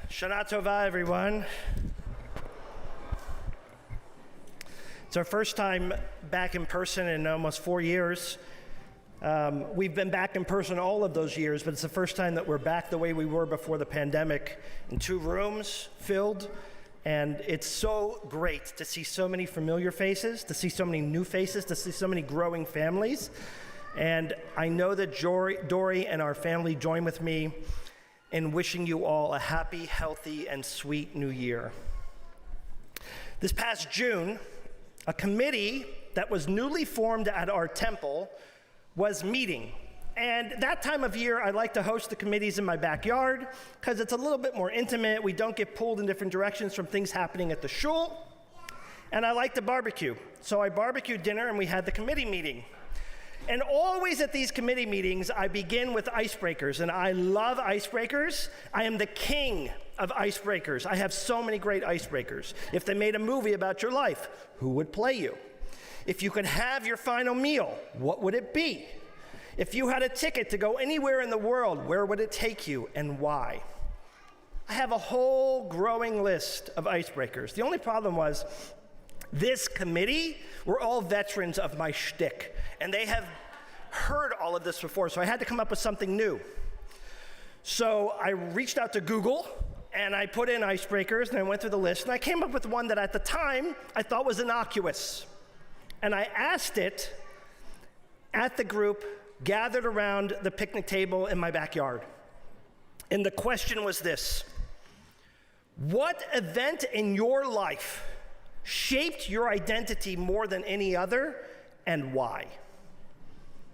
Shana Tova, everyone. It's our first time back in person in almost 4 years. We've been back in person all of those years, but it's the first time that we're back the way we were before the pandemic, in 2 rooms filled. And it's so great to see so many familiar faces, to see so many new faces, to see so many growing families. And I know that Dory and our family join with me in wishing you all a happy, healthy, and sweet new year. This past June, a committee that was newly formed at our temple was meeting. And that time of year, I like to host the committees in my backyard because it's a little bit more intimate. We don't get pulled in different directions from things happening at the shul. And I like to barbecue. So I barbecued dinner and we had the committee meeting. And always at these committee meetings, I begin with icebreakers, and I love icebreakers. I am the king of icebreakers. I have so many great icebreakers. If they made a movie about your life, who would play you? If you could have your final meal, what would it be? If you had a ticket to go anywhere in the world, where would it take you and why? I have a whole growing list of icebreakers. The only problem was, this committee were all veterans of my shtick, and they have heard all of this before, so I had to come up with something new. So I reached out to Google, and I put in icebreakers, and I went through the list, and I came up with one that at the time I thought was innocuous. And I asked it at the group gathered around the picnic table in my backyard. And the question was this: what event in your life shaped your identity more than any other, and why?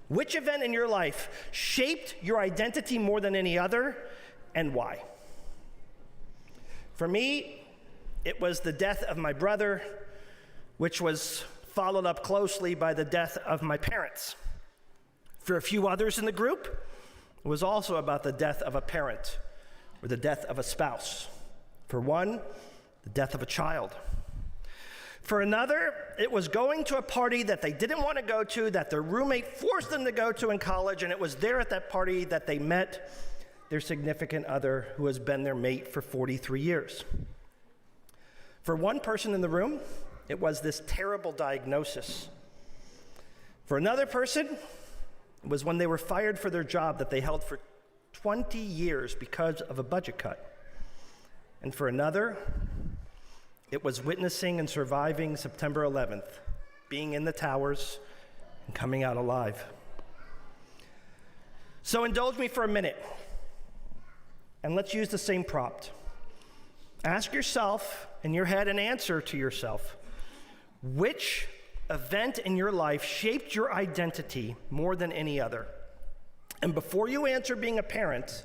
Which event in your life shaped your identity more than any other, and why? For me, it was the death of my brother, which was followed up closely by the death of my parents. For a few others in the group, it was also about the death of a parent or the death of a spouse. For one, the death of a child. For another, it was going to a party that they didn't want to go to, that their roommate forced them to go to in college, and it was there at that party that they met their significant other who has been their mate for 43 years. For one person in the room, it was this terrible diagnosis. For another person, it was when they were fired for their job that they held for 20 years because of a budget cut. And for another, it was witnessing and surviving September 11th, being in the towers and coming out alive. So indulge me for a minute, and let's use the same prompt. Ask yourself in your head and answer to yourself, which event in your life shaped your identity more than any other? And before you answer being a parent,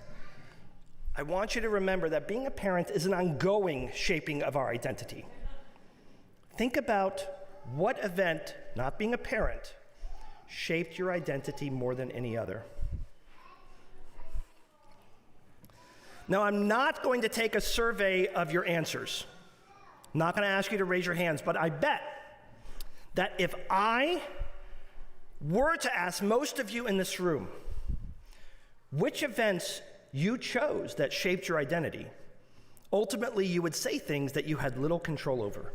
I want you to remember that being a parent is an ongoing shaping of our identity. Think about what event, not being a parent, shaped your identity more than any other. Now, I'm not going to take a survey of your answers. I'm not going to ask you to raise your hands, but I bet that if I were to ask most of you in this room, which events you chose that shaped your identity, ultimately you would say things that you had little control over.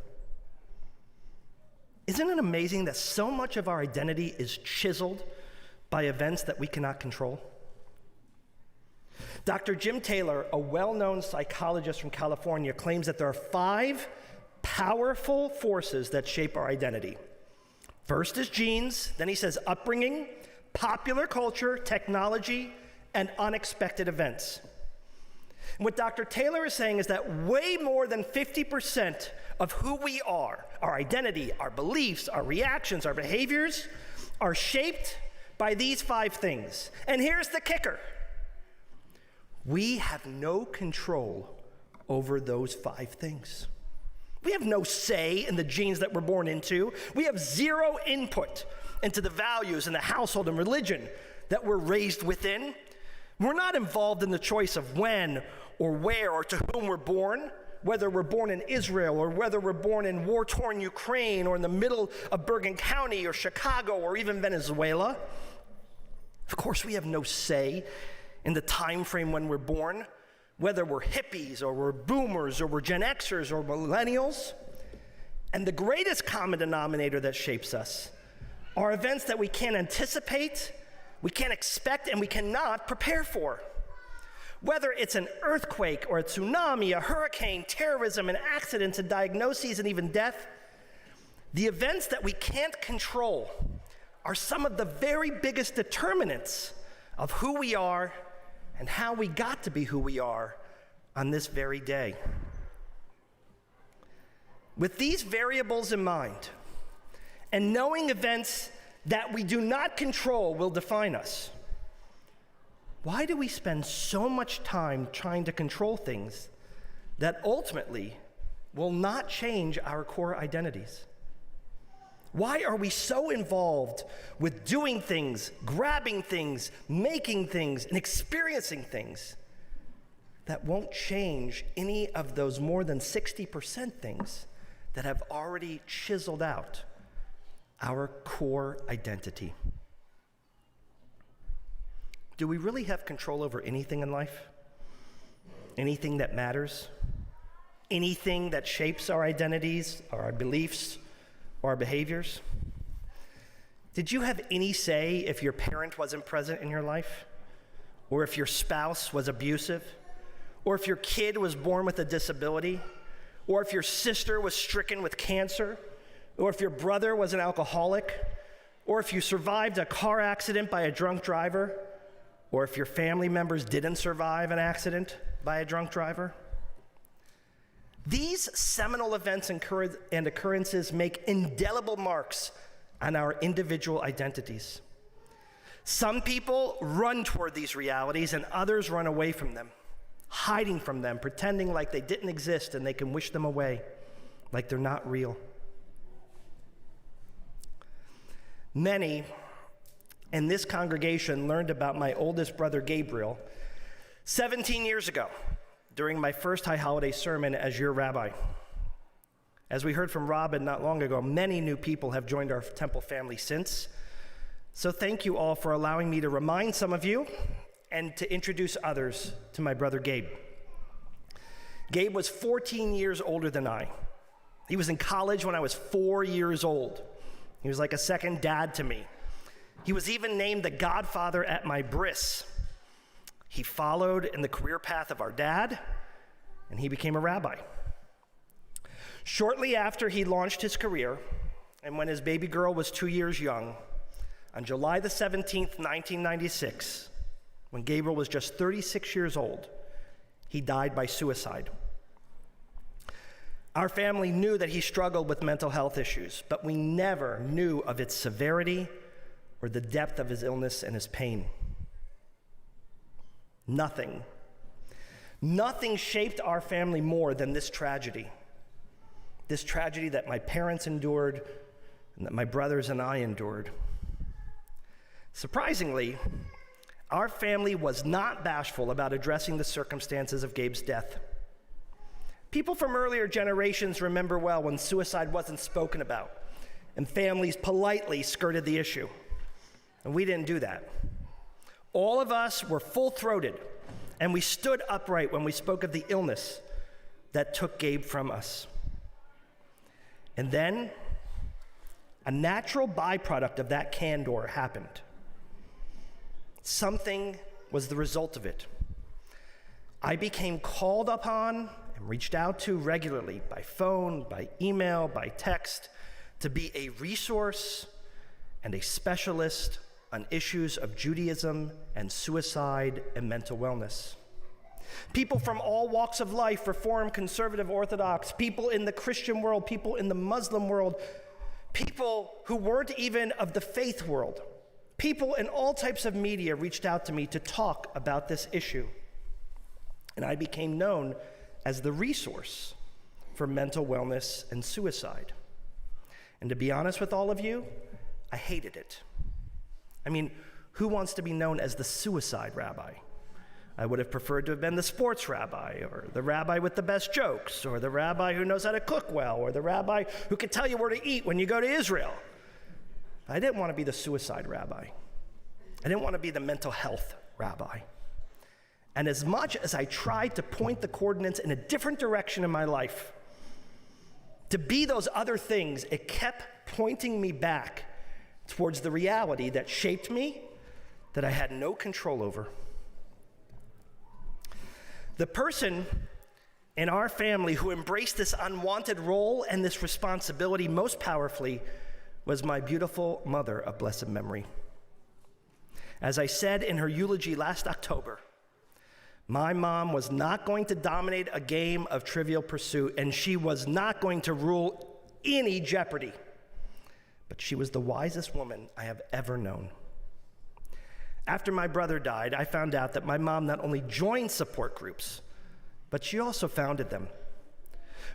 Isn't it amazing that so much of our identity is chiseled by events that we cannot control? Dr. Jim Taylor, a well-known psychologist from California, claims that there are 5 powerful forces that shape our identity. First is genes, then he says upbringing, popular culture, technology, and unexpected events. And what Dr. Taylor is saying is that way more than 50% of who we are, our identity, our beliefs, our reactions, our behaviors, are shaped by these 5 things. And here's the kicker: we have no control over those 5 things. We have no say in the genes that we're born into. We have zero input into the values and the household and religion that we're raised within. We're not involved in the choice of when or where or to whom we're born, whether we're born in Israel or whether we're born in war-torn Ukraine or in the middle of Bergen County or Chicago or even Venezuela. Of course, we have no say in the time frame when we're born. whether we're hippies or we're boomers or we're Gen Xers or millennials. And the greatest common denominator that shapes us are events that we can't anticipate, we can't expect, and we cannot prepare for. Whether it's an earthquake or a tsunami, a hurricane, terrorism, and accidents and diagnoses and even death, the events that we can't control are some of the very biggest determinants of who we are and how we got to be who we are on this very day. With these variables in mind, and knowing events that we do not control will define us, why do we spend so much time trying to control things that ultimately will not change our core identities? Why are we so involved with doing things, grabbing things, making things, and experiencing things that won't change any of those more than 60% things that have already chiseled out our core identity? Do we really have control over anything in life? Anything that matters? Anything that shapes our identities, or our beliefs, or our behaviors? Did you have any say if your parent wasn't present in your life? Or if your spouse was abusive? Or if your kid was born with a disability? Or if your sister was stricken with cancer? Or if your brother was an alcoholic? Or if you survived a car accident by a drunk driver? Or if your family members didn't survive an accident by a drunk driver? These seminal events and occurrences make indelible marks on our individual identities. Some people run toward these realities and others run away from them, hiding from them, pretending like they didn't exist and they can wish them away, like they're not real. Many in this congregation learned about my oldest brother Gabriel 17 years ago during my first High Holiday sermon as your rabbi. As we heard from Robin not long ago, many new people have joined our temple family since. So thank you all for allowing me to remind some of you and to introduce others to my brother Gabe. Gabe was 14 years older than I. He was in college when I was 4 years old. He was like a second dad to me. He was even named the godfather at my bris. He followed in the career path of our dad, and he became a rabbi. Shortly after he launched his career, and when his baby girl was 2 years young, on July the 17th, 1996, when Gabriel was just 36 years old, he died by suicide. Our family knew that he struggled with mental health issues, but we never knew of its severity or the depth of his illness and his pain. Nothing shaped our family more than this tragedy that my parents endured and that my brothers and I endured. Surprisingly, our family was not bashful about addressing the circumstances of Gabe's death. People from earlier generations remember well when suicide wasn't spoken about and families politely skirted the issue. And we didn't do that. All of us were full-throated, and we stood upright when we spoke of the illness that took Gabe from us. And then, a natural byproduct of that candor happened. Something was the result of it. I became called upon and reached out to regularly by phone, by email, by text, to be a resource and a specialist on issues of Judaism and suicide and mental wellness. People from all walks of life, Reform, Conservative, Orthodox, people in the Christian world, people in the Muslim world, people who weren't even of the faith world, people in all types of media reached out to me to talk about this issue. And I became known as the resource for mental wellness and suicide. And to be honest with all of you, I hated it. I mean, who wants to be known as the suicide rabbi? I would have preferred to have been the sports rabbi, or the rabbi with the best jokes, or the rabbi who knows how to cook well, or the rabbi who can tell you where to eat when you go to Israel. I didn't want to be the suicide rabbi. I didn't want to be the mental health rabbi. And as much as I tried to point the coordinates in a different direction in my life, to be those other things, it kept pointing me back towards the reality that shaped me, that I had no control over. The person in our family who embraced this unwanted role and this responsibility most powerfully was my beautiful mother of blessed memory. As I said in her eulogy last October, my mom was not going to dominate a game of Trivial Pursuit, and she was not going to rule any Jeopardy. But she was the wisest woman I have ever known. After my brother died, I found out that my mom not only joined support groups, but she also founded them.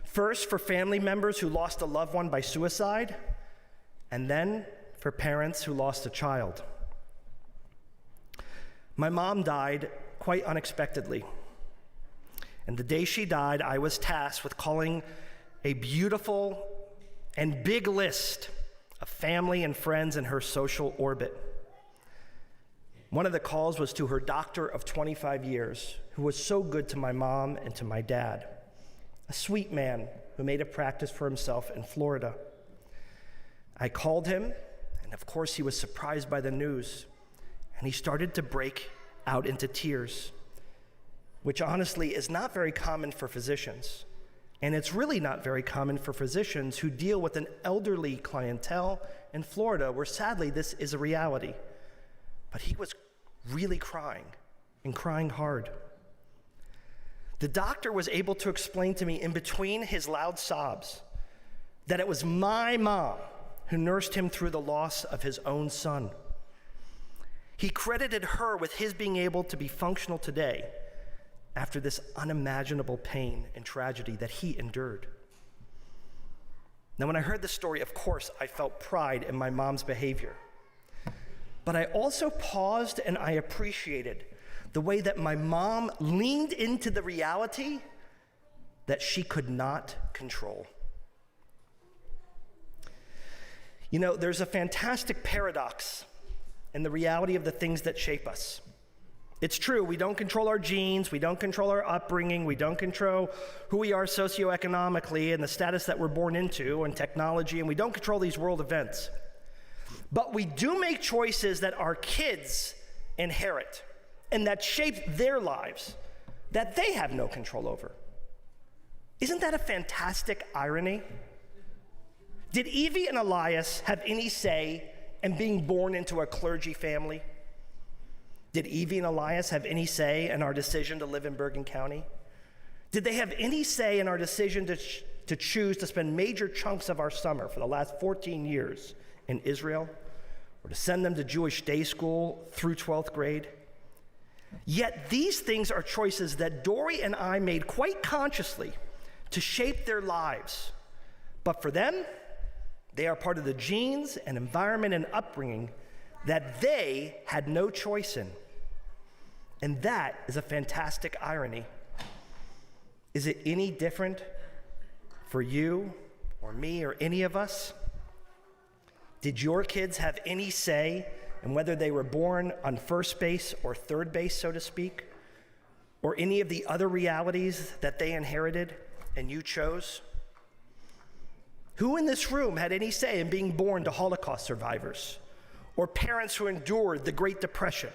First, for family members who lost a loved one by suicide, and then for parents who lost a child. My mom died quite unexpectedly. And the day she died, I was tasked with calling a beautiful and big list of family and friends in her social orbit. One of the calls was to her doctor of 25 years, who was so good to my mom and to my dad, a sweet man who made a practice for himself in Florida. I called him, and of course he was surprised by the news, and he started to break out into tears, which honestly is not very common for physicians. And it's really not very common for physicians who deal with an elderly clientele in Florida, where sadly this is a reality. But he was really crying, and crying hard. The doctor was able to explain to me in between his loud sobs that it was my mom who nursed him through the loss of his own son. He credited her with his being able to be functional today after this unimaginable pain and tragedy that he endured. Now, when I heard this story, of course, I felt pride in my mom's behavior. But I also paused and I appreciated the way that my mom leaned into the reality that she could not control. You know, there's a fantastic paradox in the reality of the things that shape us. It's true, we don't control our genes, we don't control our upbringing, we don't control who we are socioeconomically and the status that we're born into and technology, and we don't control these world events. But we do make choices that our kids inherit and that shape their lives that they have no control over. Isn't that a fantastic irony? Did Evie and Elias have any say in being born into a clergy family? Did Evie and Elias have any say in our decision to live in Bergen County? Did they have any say in our decision to choose to spend major chunks of our summer for the last 14 years in Israel, or to send them to Jewish day school through 12th grade? Yet these things are choices that Dory and I made quite consciously to shape their lives. But for them, they are part of the genes and environment and upbringing that they had no choice in. And that is a fantastic irony. Is it any different for you or me or any of us? Did your kids have any say in whether they were born on first base or third base, so to speak, or any of the other realities that they inherited and you chose? Who in this room had any say in being born to Holocaust survivors, or parents who endured the Great Depression,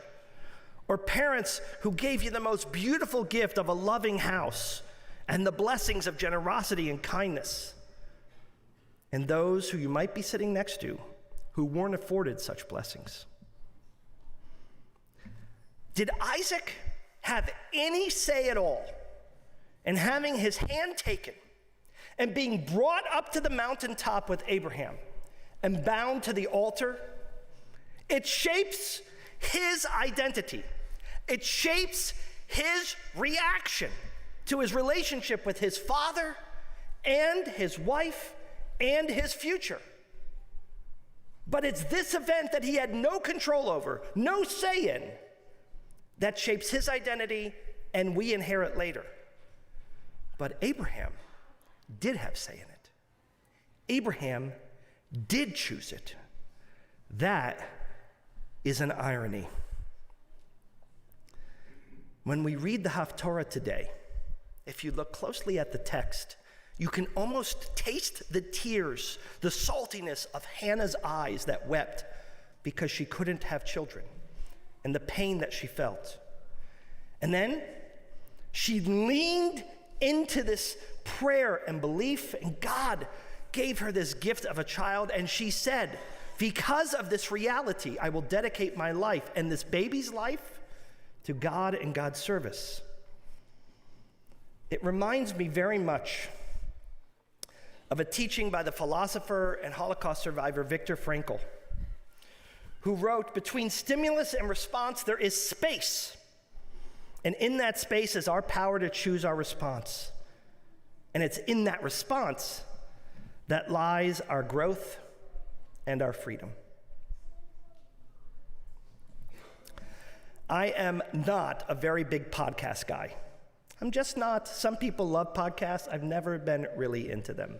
or parents who gave you the most beautiful gift of a loving house and the blessings of generosity and kindness, and those who you might be sitting next to who weren't afforded such blessings? Did Isaac have any say at all in having his hand taken and being brought up to the mountaintop with Abraham and bound to the altar? It shapes his identity. It shapes his reaction to his relationship with his father and his wife and his future. But it's this event that he had no control over, no say in, that shapes his identity and we inherit later. But Abraham did have say in it. Abraham did choose it. That is an irony. When we read the Haftorah today, if you look closely at the text, you can almost taste the tears, the saltiness of Hannah's eyes that wept because she couldn't have children, and the pain that she felt. And then she leaned into this prayer and belief, and God gave her this gift of a child, and she said, because of this reality, I will dedicate my life and this baby's life to God and God's service. It reminds me very much of a teaching by the philosopher and Holocaust survivor Viktor Frankl, who wrote, between stimulus and response, there is space. And in that space is our power to choose our response. And it's in that response that lies our growth and our freedom. I am not a very big podcast guy. I'm just not. Some people love podcasts. I've never been really into them.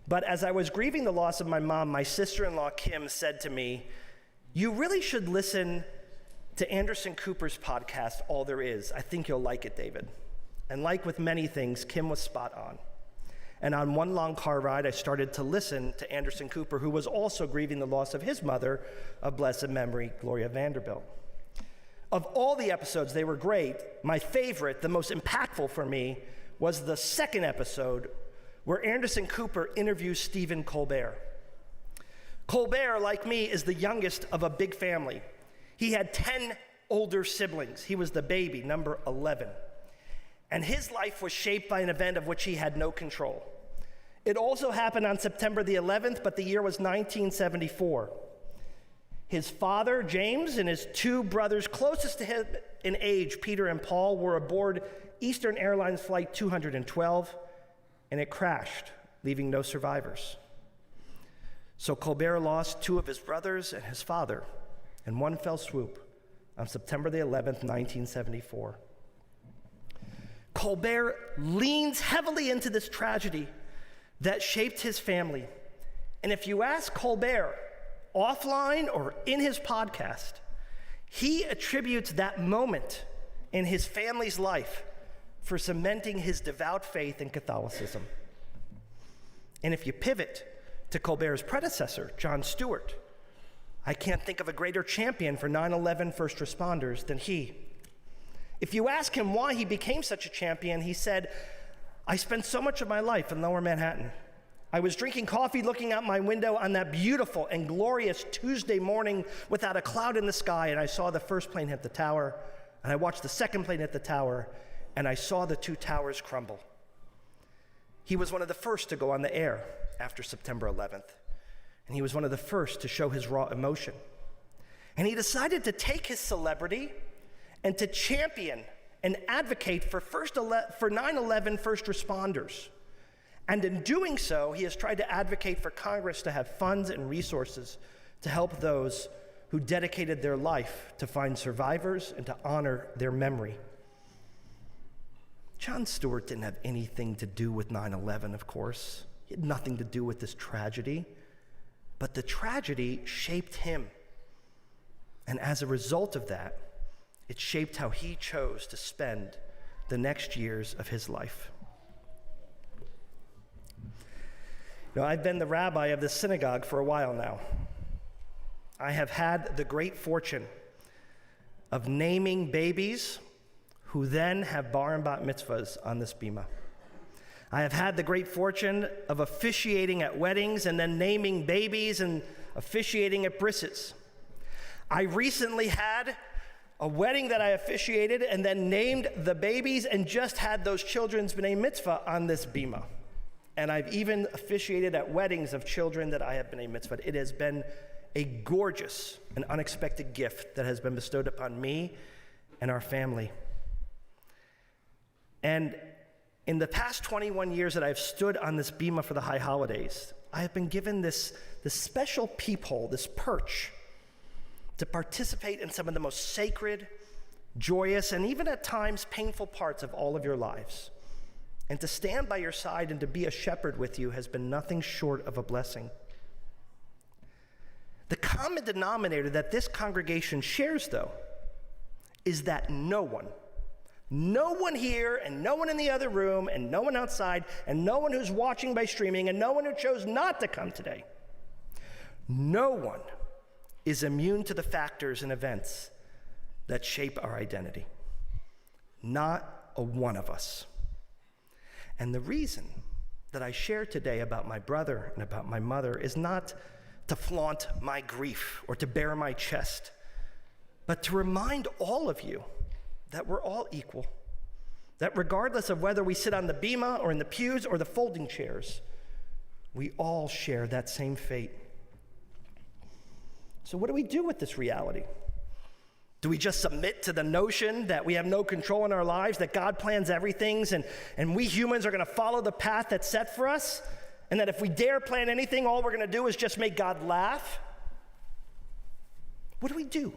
But as I was grieving the loss of my mom, my sister-in-law Kim said to me, you really should listen to Anderson Cooper's podcast, All There Is. I think you'll like it, David. And like with many things, Kim was spot on. And on one long car ride, I started to listen to Anderson Cooper, who was also grieving the loss of his mother of blessed memory, Gloria Vanderbilt. Of all the episodes, they were great. My favorite, the most impactful for me, was the second episode where Anderson Cooper interviews Stephen Colbert. Colbert, like me, is the youngest of a big family. He had 10 older siblings. He was the baby, number 11. And his life was shaped by an event of which he had no control. It also happened on September the 11th, but the year was 1974. His father, James, and his two brothers closest to him in age, Peter and Paul, were aboard Eastern Airlines Flight 212, and it crashed, leaving no survivors. So Colbert lost two of his brothers and his father in one fell swoop on September the 11th, 1974. Colbert leans heavily into this tragedy that shaped his family. And if you ask Colbert, offline or in his podcast, he attributes that moment in his family's life for cementing his devout faith in Catholicism. And if you pivot to Colbert's predecessor, Jon Stewart, I can't think of a greater champion for 9/11 first responders than he. If you ask him why he became such a champion, he said, I spent so much of my life in Lower Manhattan. I was drinking coffee looking out my window on that beautiful and glorious Tuesday morning without a cloud in the sky, and I saw the first plane hit the tower, and I watched the second plane hit the tower, and I saw the two towers crumble. He was one of the first to go on the air after September 11th, and he was one of the first to show his raw emotion. And he decided to take his celebrity and to champion and advocate for 9/11 first responders. And in doing so, he has tried to advocate for Congress to have funds and resources to help those who dedicated their life to find survivors and to honor their memory. Jon Stewart didn't have anything to do with 9/11, of course. He had nothing to do with this tragedy. But the tragedy shaped him. And as a result of that, it shaped how he chose to spend the next years of his life. Now, I've been the rabbi of this synagogue for a while now. I have had the great fortune of naming babies who then have bar and bat mitzvahs on this bima. I have had the great fortune of officiating at weddings and then naming babies and officiating at brises. I recently had a wedding that I officiated and then named the babies and just had those children's b'nai mitzvah on this bima. And I've even officiated at weddings of children that I have b'nai mitzvah. It has been a gorgeous and unexpected gift that has been bestowed upon me and our family. And in the past 21 years that I've stood on this bima for the high holidays, I have been given this special peephole, this perch, to participate in some of the most sacred, joyous, and even at times painful parts of all of your lives. And to stand by your side and to be a shepherd with you has been nothing short of a blessing. The common denominator that this congregation shares, though, is that no one, No one here, and no one in the other room, and no one outside, and no one who's watching by streaming, and no one who chose not to come today. No one is immune to the factors and events that shape our identity. Not a one of us. And the reason that I share today about my brother and about my mother is not to flaunt my grief or to bare my chest, but to remind all of you that we're all equal, that regardless of whether we sit on the bema or in the pews or the folding chairs, we all share that same fate. So what do we do with this reality? Do we just submit to the notion that we have no control in our lives, that God plans everything, and we humans are going to follow the path that's set for us, and that if we dare plan anything, all we're going to do is just make God laugh? What do we do?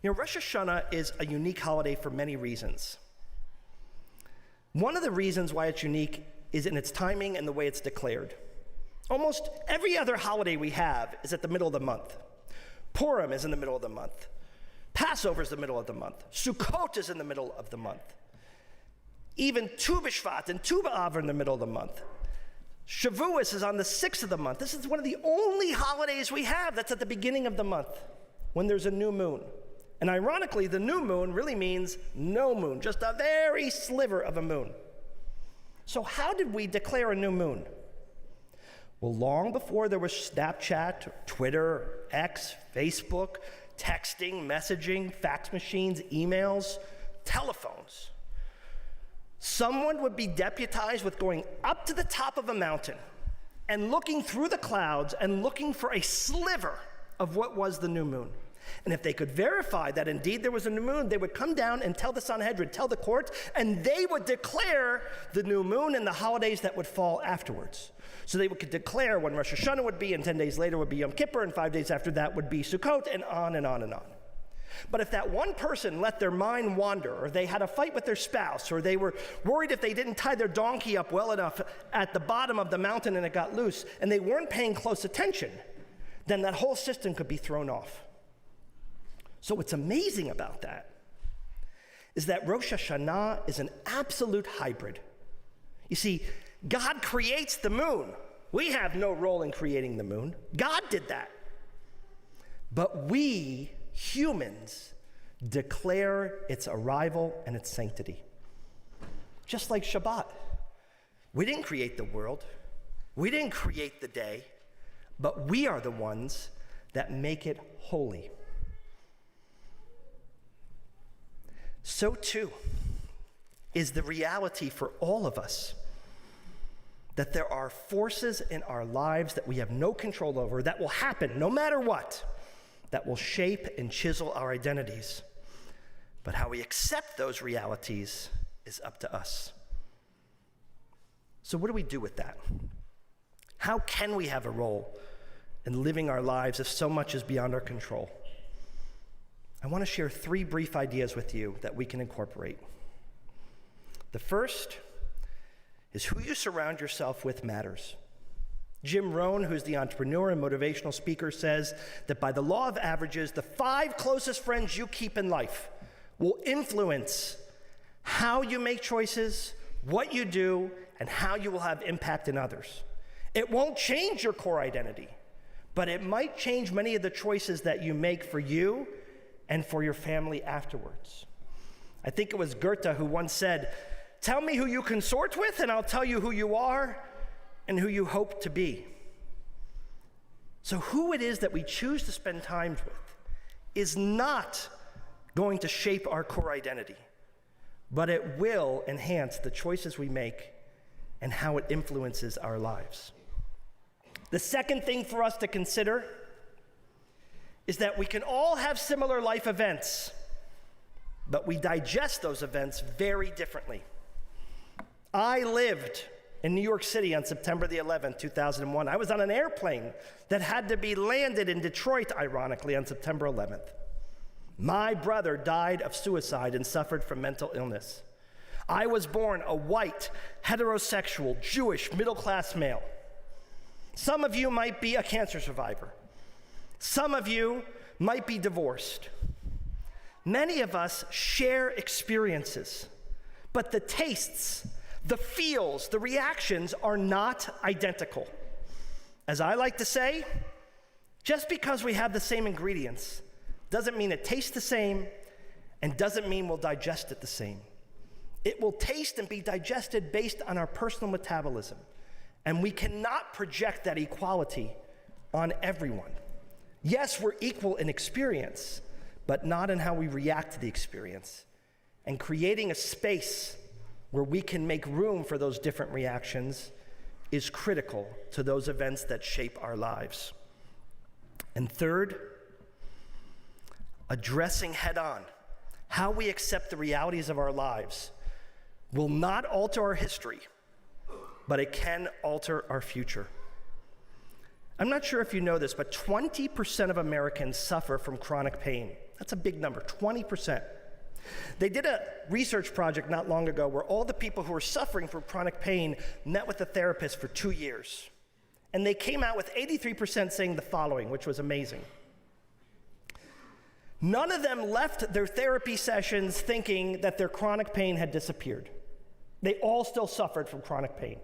You know, Rosh Hashanah is a unique holiday for many reasons. One of the reasons why it's unique is in its timing and the way it's declared. Almost every other holiday we have is at the middle of the month. Purim is in the middle of the month. Passover is the middle of the month. Sukkot is in the middle of the month. Even Tu B'Shvat and Tu B'Av are in the middle of the month. Shavuos is on the 6th of the month. This is one of the only holidays we have that's at the beginning of the month, when there's a new moon. And ironically, the new moon really means no moon, just a very sliver of a moon. So how did we declare a new moon? Well, long before there was Snapchat, Twitter, X, Facebook, texting, messaging, fax machines, emails, telephones, someone would be deputized with going up to the top of a mountain and looking through the clouds and looking for a sliver of what was the new moon. And if they could verify that indeed there was a new moon, they would come down and tell the Sanhedrin, tell the court, and they would declare the new moon and the holidays that would fall afterwards. So they could declare when Rosh Hashanah would be, and 10 days later would be Yom Kippur, and 5 days after that would be Sukkot, and on and on and on. But if that one person let their mind wander, or they had a fight with their spouse, or they were worried if they didn't tie their donkey up well enough at the bottom of the mountain and it got loose, and they weren't paying close attention, then that whole system could be thrown off. So what's amazing about that is that Rosh Hashanah is an absolute hybrid. You see, God creates the moon. We have no role in creating the moon. God did that. But we, humans, declare its arrival and its sanctity. Just like Shabbat. We didn't create the world. We didn't create the day. But we are the ones that make it holy. So too is the reality for all of us that there are forces in our lives that we have no control over that will happen no matter what, that will shape and chisel our identities. But how we accept those realities is up to us. So what do we do with that? How can we have a role in living our lives if so much is beyond our control? I want to share 3 brief ideas with you that we can incorporate. The first is who you surround yourself with matters. Jim Rohn, who's the entrepreneur and motivational speaker, says that by the law of averages, the 5 closest friends you keep in life will influence how you make choices, what you do, and how you will have impact in others. It won't change your core identity, but it might change many of the choices that you make for you and for your family afterwards. I think it was Goethe who once said, "Tell me who you consort with, and I'll tell you who you are and who you hope to be." So who it is that we choose to spend time with is not going to shape our core identity, but it will enhance the choices we make and how it influences our lives. The second thing for us to consider is that we can all have similar life events, but we digest those events very differently. I lived in New York City on September the 11th, 2001. I was on an airplane that had to be landed in Detroit, ironically, on September 11th. My brother died of suicide and suffered from mental illness. I was born a white, heterosexual, Jewish, middle-class male. Some of you might be a cancer survivor. Some of you might be divorced. Many of us share experiences, but the tastes, the feels, the reactions are not identical. As I like to say, just because we have the same ingredients doesn't mean it tastes the same and doesn't mean we'll digest it the same. It will taste and be digested based on our personal metabolism, and we cannot project that equality on everyone. Yes, we're equal in experience, but not in how we react to the experience. And creating a space where we can make room for those different reactions is critical to those events that shape our lives. And third, addressing head-on how we accept the realities of our lives will not alter our history, but it can alter our future. I'm not sure if you know this, but 20% of Americans suffer from chronic pain. That's a big number, 20%. They did a research project not long ago where all the people who were suffering from chronic pain met with a therapist for 2 years. And they came out with 83% saying the following, which was amazing. None of them left their therapy sessions thinking that their chronic pain had disappeared. They all still suffered from chronic pain.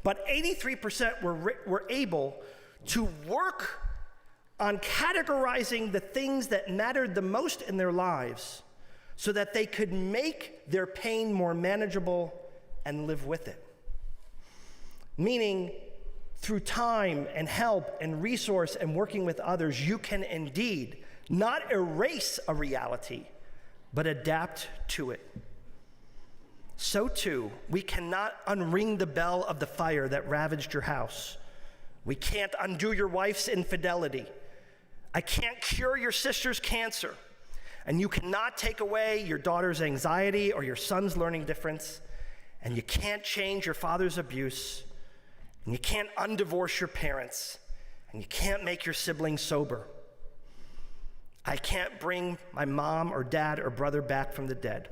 But 83% were able to work on categorizing the things that mattered the most in their lives so that they could make their pain more manageable and live with it. Meaning, through time and help and resource and working with others, you can indeed not erase a reality, but adapt to it. So too, we cannot unring the bell of the fire that ravaged your house. We can't undo your wife's infidelity. I can't cure your sister's cancer. And you cannot take away your daughter's anxiety or your son's learning difference. And you can't change your father's abuse. And you can't undivorce your parents. And you can't make your siblings sober. I can't bring my mom or dad or brother back from the dead.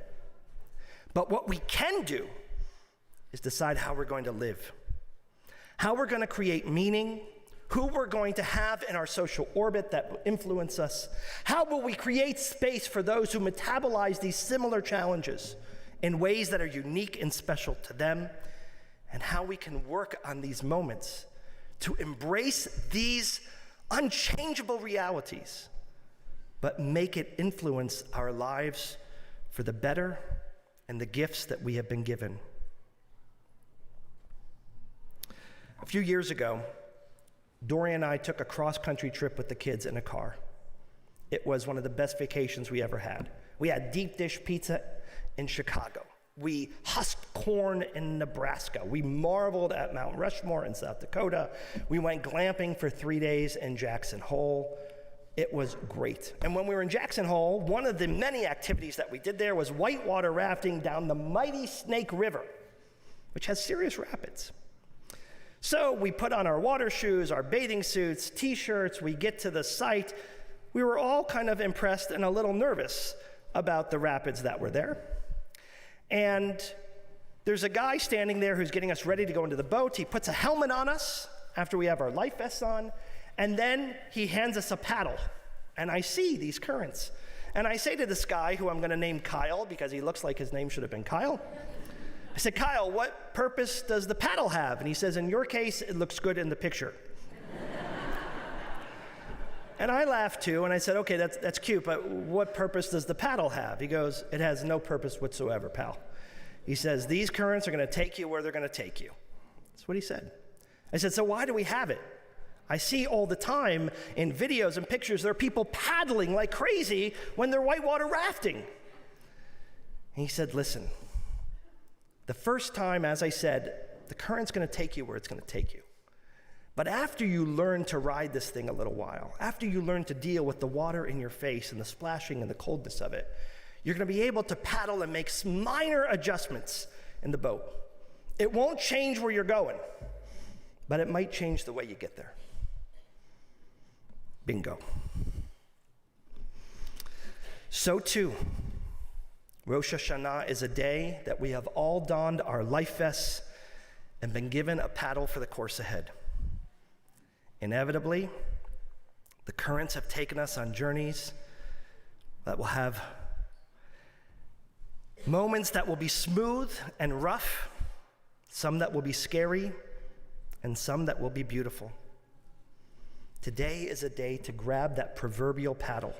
But what we can do is decide how we're going to live, how we're going to create meaning, who we're going to have in our social orbit that will influence us, how will we create space for those who metabolize these similar challenges in ways that are unique and special to them, and how we can work on these moments to embrace these unchangeable realities, but make it influence our lives for the better and the gifts that we have been given. A few years ago, Dorian and I took a cross-country trip with the kids in a car. It was one of the best vacations we ever had. We had deep dish pizza in Chicago. We husked corn in Nebraska. We marveled at Mount Rushmore in South Dakota. We went glamping for 3 days in Jackson Hole. It was great. And when we were in Jackson Hole, one of the many activities that we did there was whitewater rafting down the mighty Snake River, which has serious rapids. So we put on our water shoes, our bathing suits, t-shirts, we get to the site. We were all kind of impressed and a little nervous about the rapids that were there. And there's a guy standing there who's getting us ready to go into the boat. He puts a helmet on us after we have our life vests on. And then he hands us a paddle, and I see these currents. And I say to this guy, who I'm going to name Kyle, because he looks like his name should have been Kyle. I said, Kyle, what purpose does the paddle have? And he says, in your case, it looks good in the picture. And I laughed too, and I said, okay, that's cute, but what purpose does the paddle have? He goes, it has no purpose whatsoever, pal. He says, these currents are going to take you where they're going to take you. That's what he said. I said, so why do we have it? I see all the time in videos and pictures, there are people paddling like crazy when they're whitewater rafting. And he said, listen, the first time, as I said, the current's going to take you where it's going to take you. But after you learn to ride this thing a little while, after you learn to deal with the water in your face and the splashing and the coldness of it, you're going to be able to paddle and make minor adjustments in the boat. It won't change where you're going, but it might change the way you get there. Bingo. So too, Rosh Hashanah is a day that we have all donned our life vests and been given a paddle for the course ahead. Inevitably, the currents have taken us on journeys that will have moments that will be smooth and rough, some that will be scary, and some that will be beautiful. Today is a day to grab that proverbial paddle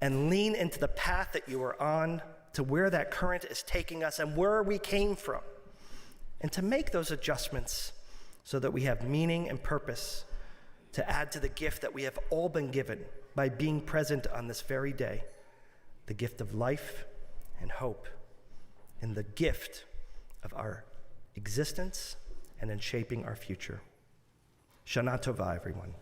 and lean into the path that you are on, to where that current is taking us and where we came from, and to make those adjustments so that we have meaning and purpose to add to the gift that we have all been given by being present on this very day, the gift of life and hope, and the gift of our existence and in shaping our future. Shana Tova, everyone.